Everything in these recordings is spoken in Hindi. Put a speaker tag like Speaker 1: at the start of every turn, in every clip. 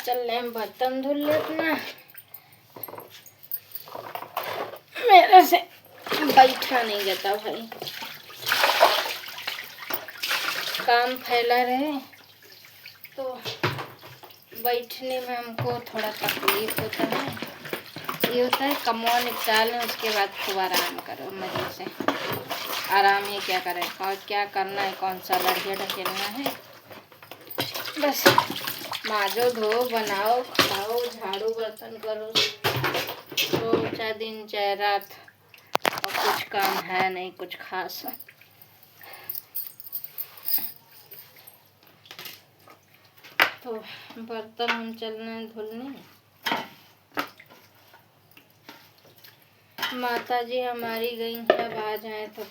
Speaker 1: चल रहे हैं बर्तन धुल ले अपना। मेरे से बैठा नहीं जाता भाई, काम फैला रहे तो बैठने में हमको थोड़ा तकलीफ होता है। ये होता है कमवा निपटा लें, उसके बाद खूब आराम करो मज़े से। आराम ही क्या करें और क्या करना है, कौन सा लड़िया ढकेलना है। बस माजो धो बनाओ खाओ झाड़ू बर्तन करो, तो चाहे दिन चाहे रात, और कुछ काम है नहीं कुछ खास। तो बर्तन हम चलना है धुलने। माता जी हमारी गई हैं, अब आ जाए तो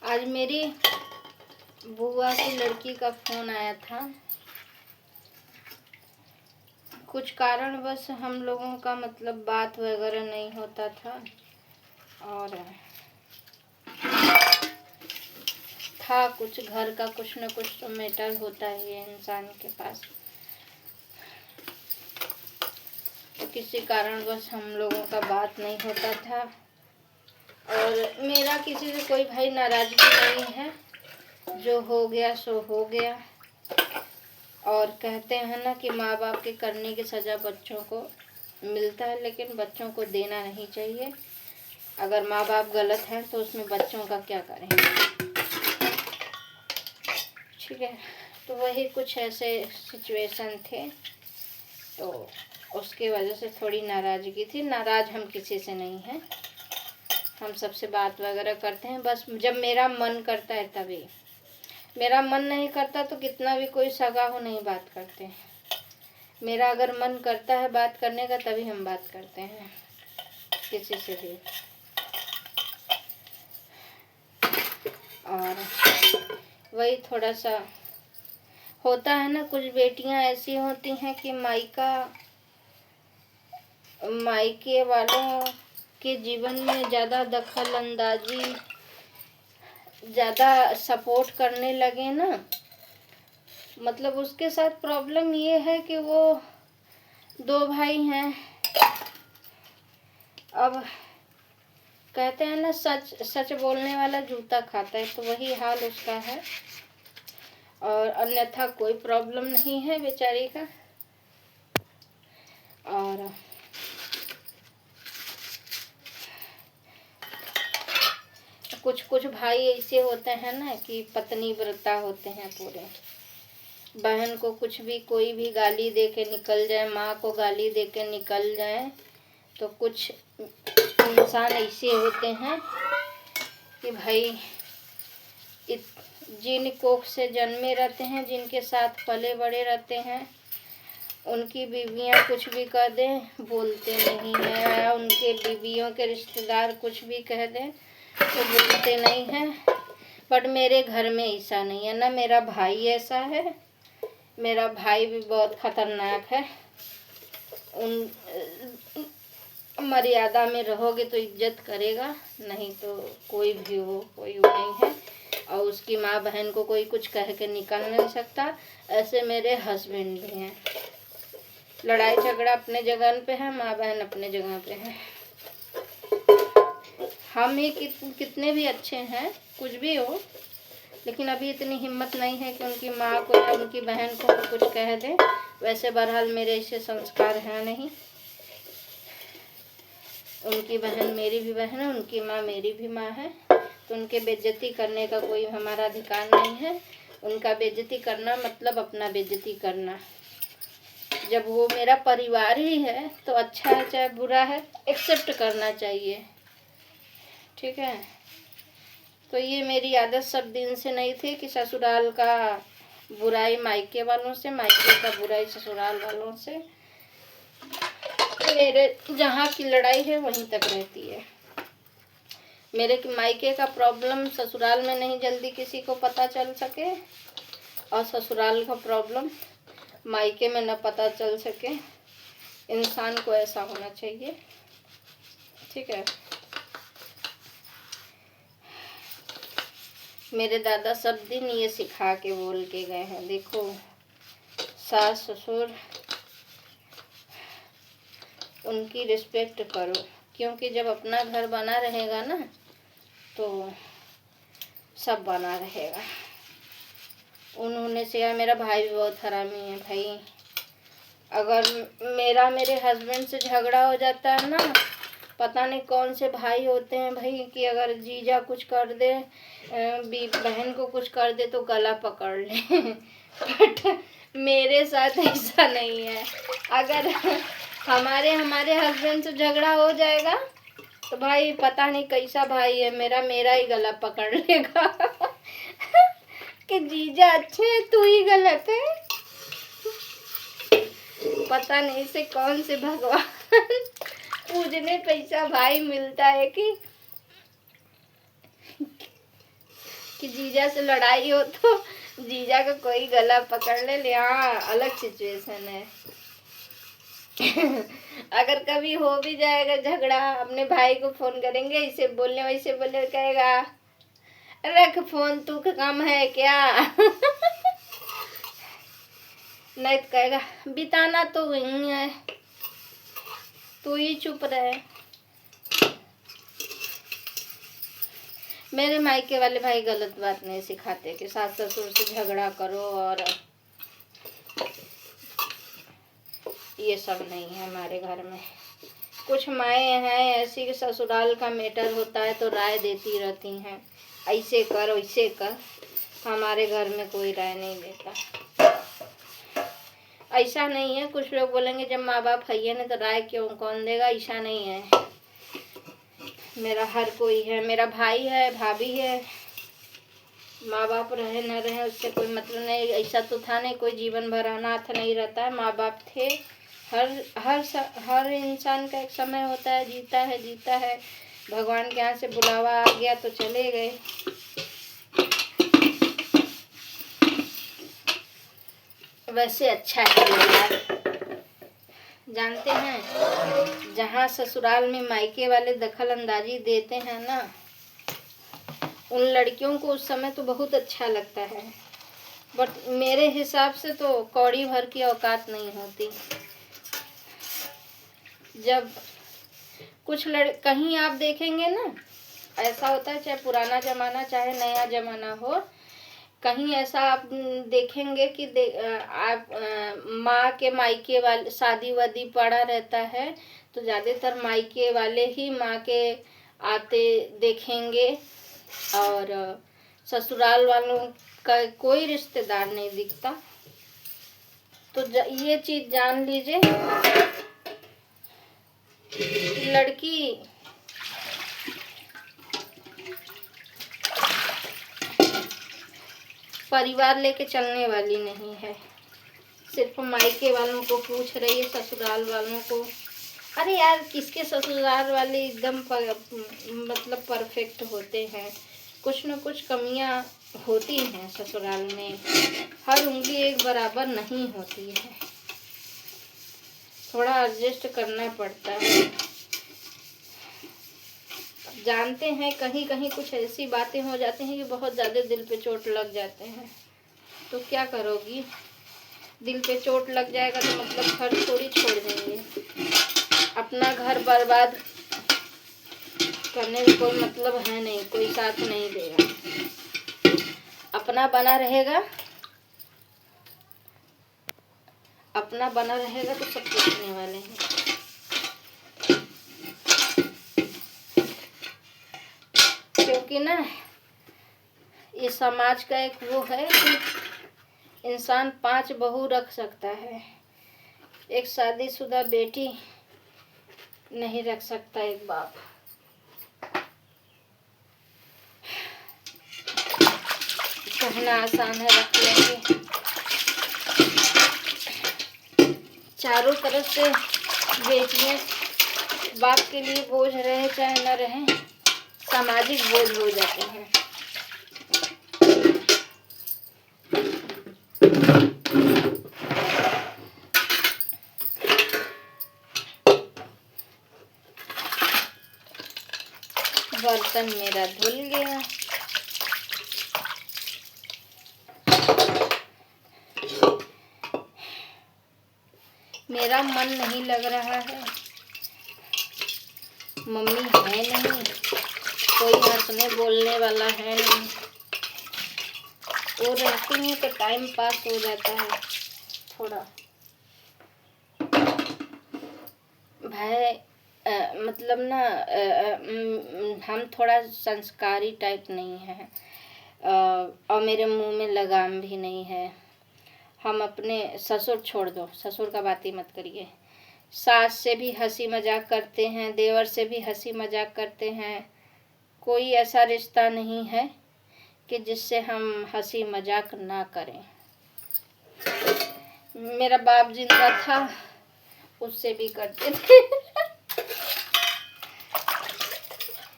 Speaker 1: आज मेरी बुआ की लड़की का फोन आया था। कुछ कारणवश हम लोगों का मतलब बात वगैरह नहीं होता था, और था कुछ घर का कुछ न कुछ तो मैटर होता ही है इंसान के पास। तो किसी कारणवश हम लोगों का बात नहीं होता था, और मेरा किसी से कोई भाई नाराजगी नहीं है, जो हो गया सो हो गया। और कहते हैं ना कि माँ बाप के करने की सज़ा बच्चों को मिलता है, लेकिन बच्चों को देना नहीं चाहिए। अगर माँ बाप गलत हैं तो उसमें बच्चों का क्या करें। ठीक है, तो वही कुछ ऐसे सिचुएशन थे, तो उसके वजह से थोड़ी नाराज़गी थी। नाराज़ हम किसी से नहीं हैं, हम सबसे बात वगैरह करते हैं। बस जब मेरा मन करता है तभी, मेरा मन नहीं करता तो कितना भी कोई सगा हो नहीं बात करते हैं। मेरा अगर मन करता है बात करने का तभी हम बात करते हैं किसी से भी। और वही थोड़ा सा होता है ना, कुछ बेटियां ऐसी होती हैं कि मायके वालों के जीवन में ज़्यादा दखल अंदाजी, ज़्यादा सपोर्ट करने लगे ना। मतलब उसके साथ प्रॉब्लम ये है कि वो 2 भाई हैं। अब कहते हैं ना सच सच बोलने वाला जूता खाता है, तो वही हाल उसका है। और अन्यथा कोई प्रॉब्लम नहीं है बेचारी का। और कुछ भाई ऐसे होते हैं ना कि पत्नी व्रता होते हैं पूरे। बहन को कुछ भी कोई भी गाली दे के निकल जाए, माँ को गाली दे के निकल जाए, तो कुछ इंसान ऐसे होते हैं कि भाई जिन कोख से जन्मे रहते हैं, जिनके साथ पले बड़े रहते हैं, उनकी बीवियाँ कुछ भी कह दें बोलते नहीं हैं, या उनके बीवियों के रिश्तेदार कुछ भी कह दें तो बोलते नहीं हैं। बट मेरे घर में ऐसा नहीं है ना, मेरा भाई ऐसा है। मेरा भाई भी बहुत खतरनाक है। उन मर्यादा में रहोगे तो इज्जत करेगा, नहीं तो कोई भी हो कोई वो नहीं है। और उसकी माँ बहन को कोई कुछ कह के निकल नहीं सकता। ऐसे मेरे हस्बैंड भी हैं। लड़ाई झगड़ा अपने जगह पे है, माँ बहन अपने जगह पे है। हम ही कितने भी अच्छे हैं कुछ भी हो, लेकिन अभी इतनी हिम्मत नहीं है कि उनकी माँ को या उनकी बहन को कुछ कह दें। वैसे बहरहाल मेरे ऐसे संस्कार हैं नहीं। उनकी बहन मेरी भी बहन है, उनकी माँ मेरी भी माँ है, तो उनके बेइज्जती करने का कोई हमारा अधिकार नहीं है। उनका बेइज्जती करना मतलब अपना बेइज्जती करना। जब वो मेरा परिवार ही है तो अच्छा है चाहे बुरा है, एक्सेप्ट करना चाहिए। ठीक है, तो ये मेरी आदत सब दिन से नहीं थी कि ससुराल का बुराई मायके वालों से, मायके का बुराई ससुराल वालों से। मेरे जहाँ की लड़ाई है वहीं तक रहती है। मेरे मायके का प्रॉब्लम ससुराल में नहीं जल्दी किसी को पता चल सके, और ससुराल का प्रॉब्लम मायके में न पता चल सके। इंसान को ऐसा होना चाहिए, ठीक है। मेरे दादा सब दिन ये सिखा के बोल के गए हैं, देखो सास ससुर उनकी रिस्पेक्ट करो, क्योंकि जब अपना घर बना रहेगा ना तो सब बना रहेगा। उन्होंने से मेरा भाई भी बहुत हरामी है भाई। अगर मेरे हस्बैंड से झगड़ा हो जाता है ना, पता नहीं कौन से भाई होते हैं भाई कि अगर जीजा कुछ कर दे, बहन को कुछ कर दे तो गला पकड़ ले बट मेरे साथ ऐसा नहीं है। अगर हमारे हस्बैंड से झगड़ा हो जाएगा तो भाई पता नहीं कैसा भाई है मेरा ही गला पकड़ लेगा कि जीजा अच्छे है तू ही गलत है। पता नहीं से कौन से भगवान पूजने पैसा भाई मिलता है कि जीजा से लड़ाई हो तो जीजा का कोई गला पकड़ ले। हाँ, अलग सिचुएशन है अगर कभी हो भी जाएगा झगड़ा, अपने भाई को फोन करेंगे, इसे बोलने वैसे बोले, कहेगा रख फोन तू का काम है क्या नहीं तो कहेगा बिताना तो वही है, तू ही चुप रहे। मेरे मायके वाले भाई गलत बात नहीं सिखाते कि सास ससुर से झगड़ा करो, और ये सब नहीं है हमारे घर में। कुछ माएँ हैं ऐसी कि ससुराल का मैटर होता है तो राय देती रहती हैं, ऐसे कर वैसे कर। हमारे घर में कोई राय नहीं देता। ऐसा नहीं है, कुछ लोग बोलेंगे जब माँ बाप है नहीं तो राय क्यों कौन देगा, ऐसा नहीं है। मेरा हर कोई है, मेरा भाई है, भाभी है, माँ बाप रहे न रहे उससे कोई मतलब नहीं। ऐसा तो था नहीं कोई जीवन भर अनाथ नहीं रहता है, माँ बाप थे। हर इंसान का एक समय होता है, जीता है। भगवान के यहाँ से बुलावा आ गया तो चले गए। वैसे अच्छा है यार, जानते हैं जहाँ ससुराल में मायके वाले दखल अंदाजी देते हैं ना, उन लड़कियों को उस समय तो बहुत अच्छा लगता है, बट मेरे हिसाब से तो कौड़ी भर की औकात नहीं होती। जब कुछ कहीं आप देखेंगे ना, ऐसा होता है चाहे पुराना ज़माना चाहे नया ज़माना हो, कहीं ऐसा आप देखेंगे कि आप माँ के मायके वाले शादी वादी पड़ा रहता है तो ज़्यादातर मायके वाले ही माँ के आते देखेंगे, और ससुराल वालों का कोई रिश्तेदार नहीं दिखता। तो ये चीज़ जान लीजिए, लड़की परिवार लेके चलने वाली नहीं है। सिर्फ मायके वालों को पूछ रही है, ससुराल वालों को। अरे यार, किसके ससुराल वाले एकदम मतलब परफेक्ट होते हैं, कुछ न कुछ कमियां होती हैं ससुराल में। हर उंगली एक बराबर नहीं होती है, थोड़ा एडजस्ट करना पड़ता है। जानते हैं कहीं कहीं कुछ ऐसी बातें हो जाती हैं कि बहुत ज़्यादा दिल पे चोट लग जाते हैं, तो क्या करोगी? दिल पे चोट लग जाएगा तो मतलब घर थोड़ी छोड़ देंगे। अपना घर बर्बाद करने में कोई मतलब है नहीं, कोई साथ नहीं देगा। अपना बना रहेगा, अपना बना रहेगा तो सब पूछने वाले हैं। क्योंकि ना ये समाज का एक वो है कि इंसान 5 बहू रख सकता है, एक शादीशुदा बेटी नहीं रख सकता एक बाप। कहना आसान है, रख लेंगे। चारों तरफ से बेटियां बाप के लिए बोझ रहे चाहे न रहे, सामाजिक बोझ हो जाते हैं। बर्तन मेरा धुल गया। मेरा मन नहीं लग रहा है, मम्मी है नहीं, कोई हंसने बोलने वाला है नहीं, वो रहती है तो टाइम पास हो जाता है थोड़ा। भाई मतलब ना हम थोड़ा संस्कारी टाइप नहीं है, और मेरे मुंह में लगाम भी नहीं है। हम अपने ससुर छोड़ दो, ससुर का बात ही मत करिए, सास से भी हंसी मजाक करते हैं, देवर से भी हंसी मजाक करते हैं। कोई ऐसा रिश्ता नहीं है कि जिससे हम हंसी मजाक ना करें। मेरा बाप जिंदा था, उससे भी करते थे।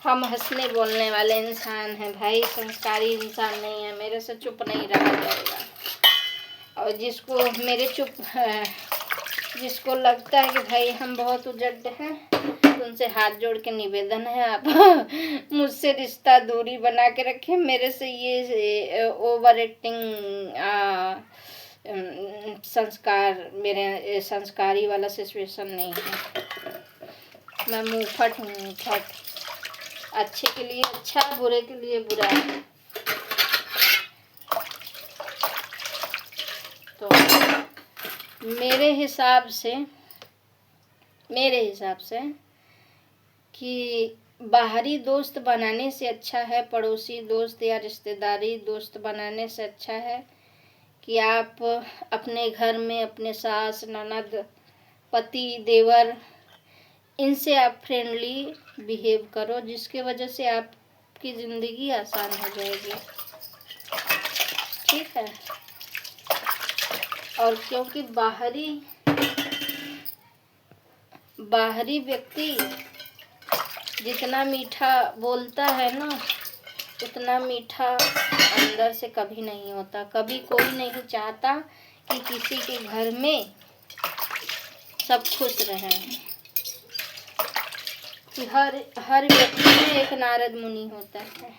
Speaker 1: हम हंसने बोलने वाले इंसान हैं भाई, संस्कारी इंसान नहीं है। मेरे से चुप नहीं रहा जाएगा। और जिसको लगता है कि भाई हम बहुत उजड़ हैं, तो उनसे हाथ जोड़ के निवेदन है, आप मुझसे रिश्ता दूरी बना के रखें। मेरे से ये ओवर एक्टिंग संस्कार, मेरे संस्कारी वाला सिचुएशन नहीं है। मैं मुंहफट हूँ, मुंहफट। अच्छे के लिए अच्छा, बुरे के लिए बुरा। तो मेरे हिसाब से कि बाहरी दोस्त बनाने से अच्छा है, पड़ोसी दोस्त या रिश्तेदारी दोस्त बनाने से अच्छा है कि आप अपने घर में अपने सास, ननद, पति, देवर, इनसे आप फ्रेंडली बिहेव करो, जिसके वजह से आपकी ज़िंदगी आसान हो जाएगी। ठीक है। और क्योंकि बाहरी व्यक्ति जितना मीठा बोलता है ना, उतना मीठा अंदर से कभी नहीं होता। कभी कोई नहीं चाहता कि किसी के घर में सब खुश रहें, कि हर व्यक्ति में एक नारद मुनि होता है।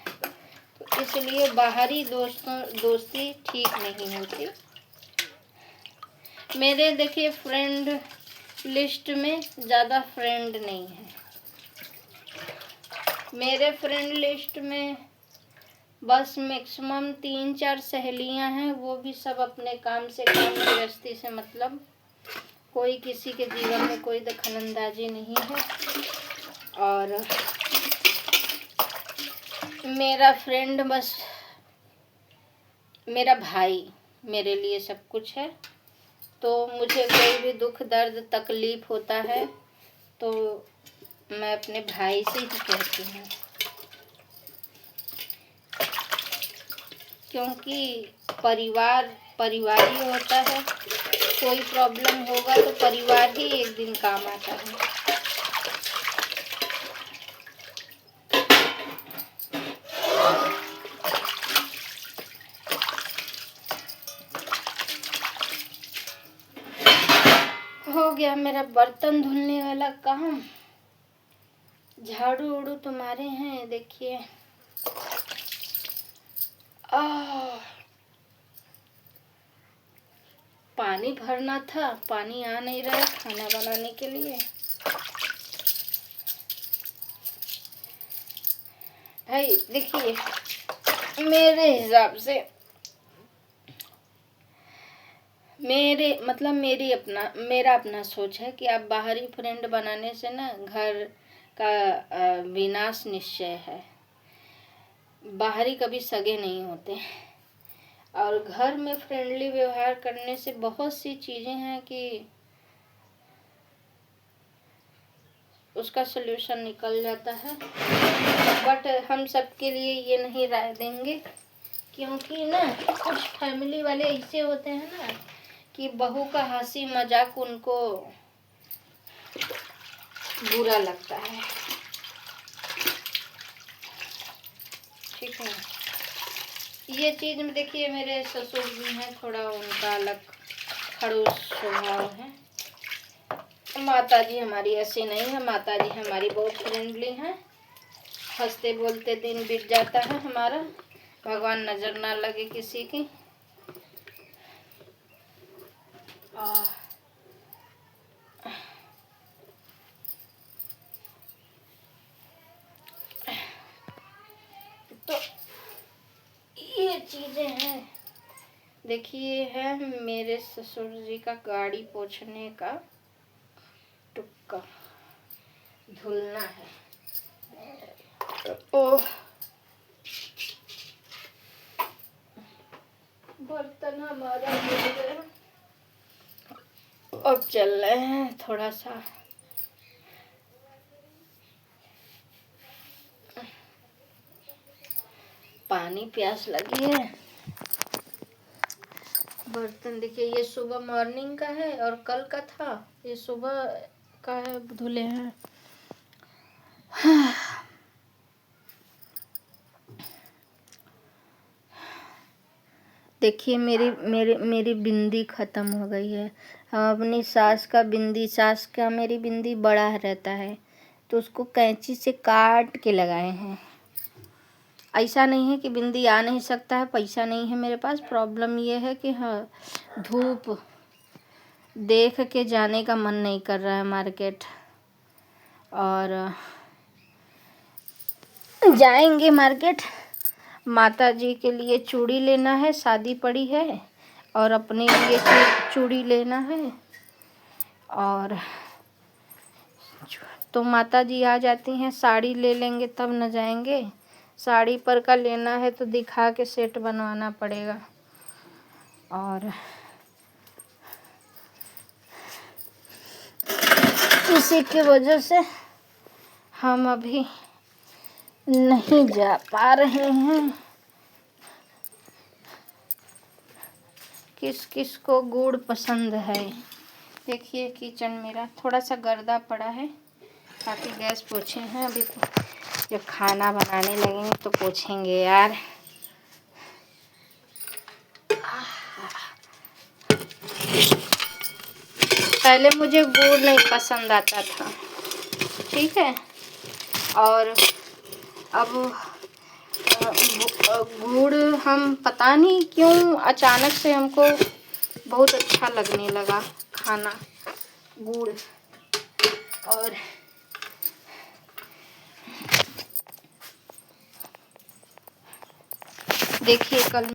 Speaker 1: तो इसलिए बाहरी दोस्ती ठीक नहीं होती। मेरे देखिए फ्रेंड लिस्ट में ज़्यादा फ्रेंड नहीं है। मेरे फ्रेंड लिस्ट में बस मैक्सिमम 3-4 सहेलियां हैं, वो भी सब अपने काम से, काम गृहस्थी से मतलब, कोई किसी के जीवन में कोई दखलंदाजी नहीं है। और मेरा फ्रेंड बस मेरा भाई मेरे लिए सब कुछ है। तो मुझे कोई भी दुख दर्द तकलीफ होता है तो मैं अपने भाई से ही कहती हूँ, क्योंकि परिवार ही होता है। कोई प्रॉब्लम होगा तो परिवार ही एक दिन काम आता है। हो गया मेरा बर्तन धुलने वाला काम। झाड़ू उड़ू तो मारे हैं, देखिए। पानी भरना था, पानी आ नहीं रहा है खाना बनाने के लिए। भाई देखिए, मेरे हिसाब से मेरा अपना सोच है कि आप बाहरी फ्रेंड बनाने से ना घर का विनाश निश्चय है। बाहरी कभी सगे नहीं होते। और घर में फ्रेंडली व्यवहार करने से बहुत सी चीज़ें हैं कि उसका सलूशन निकल जाता है। बट हम सबके लिए ये नहीं राय देंगे, क्योंकि ना कुछ फैमिली वाले ऐसे होते हैं ना कि बहू का हंसी मजाक उनको बुरा लगता है। ठीक है। ये चीज़ में देखिए, मेरे ससुर जी हैं, थोड़ा उनका अलग खड़ूस स्वभाव है। माता जी हमारी ऐसी नहीं है, माता जी हमारी बहुत फ्रेंडली हैं। हंसते बोलते दिन बीत जाता है हमारा, भगवान नज़र ना लगे किसी की। तो ये चीज़ें हैं। देखिए है मेरे ससुर जी का गाड़ी पोंछने का टुक्का, धुलना है। ओह, बर्तन हमारा धुल गया। अब चल रहे हैं थोड़ा सा पानी, प्यास लगी है। बर्तन देखिए, ये सुबह मॉर्निंग का है और कल का था, ये सुबह का है, धुले हैं। देखिए मेरी बिंदी ख़त्म हो गई है। हम अपनी सास का बिंदी, सास का मेरी बिंदी बड़ा रहता है तो उसको कैंची से काट के लगाए हैं। ऐसा नहीं है कि बिंदी आ नहीं सकता है, पैसा नहीं है मेरे पास, प्रॉब्लम ये है कि हाँ धूप देख के जाने का मन नहीं कर रहा है मार्केट, और जाएंगे मार्केट। माता जी के लिए चूड़ी लेना है, शादी पड़ी है, और अपने लिए चूड़ी लेना है। और तो माता जी आ जाती हैं, साड़ी ले लेंगे तब न जाएंगे। साड़ी पर का लेना है तो दिखा के सेट बनवाना पड़ेगा। और इसी की वजह से हम अभी नहीं जा पा रहे हैं। किस किस को गुड़ पसंद है। देखिए किचन मेरा थोड़ा सा गर्दा पड़ा है, ताकि गैस पोछे हैं। अभी तो जब खाना बनाने लगेंगे तो पोछेंगे यार। पहले मुझे गुड़ नहीं पसंद आता था, ठीक है, और अब गुड़ हम पता नहीं क्यों अचानक से हमको बहुत अच्छा लगने लगा खाना गुड़। और देखिए कल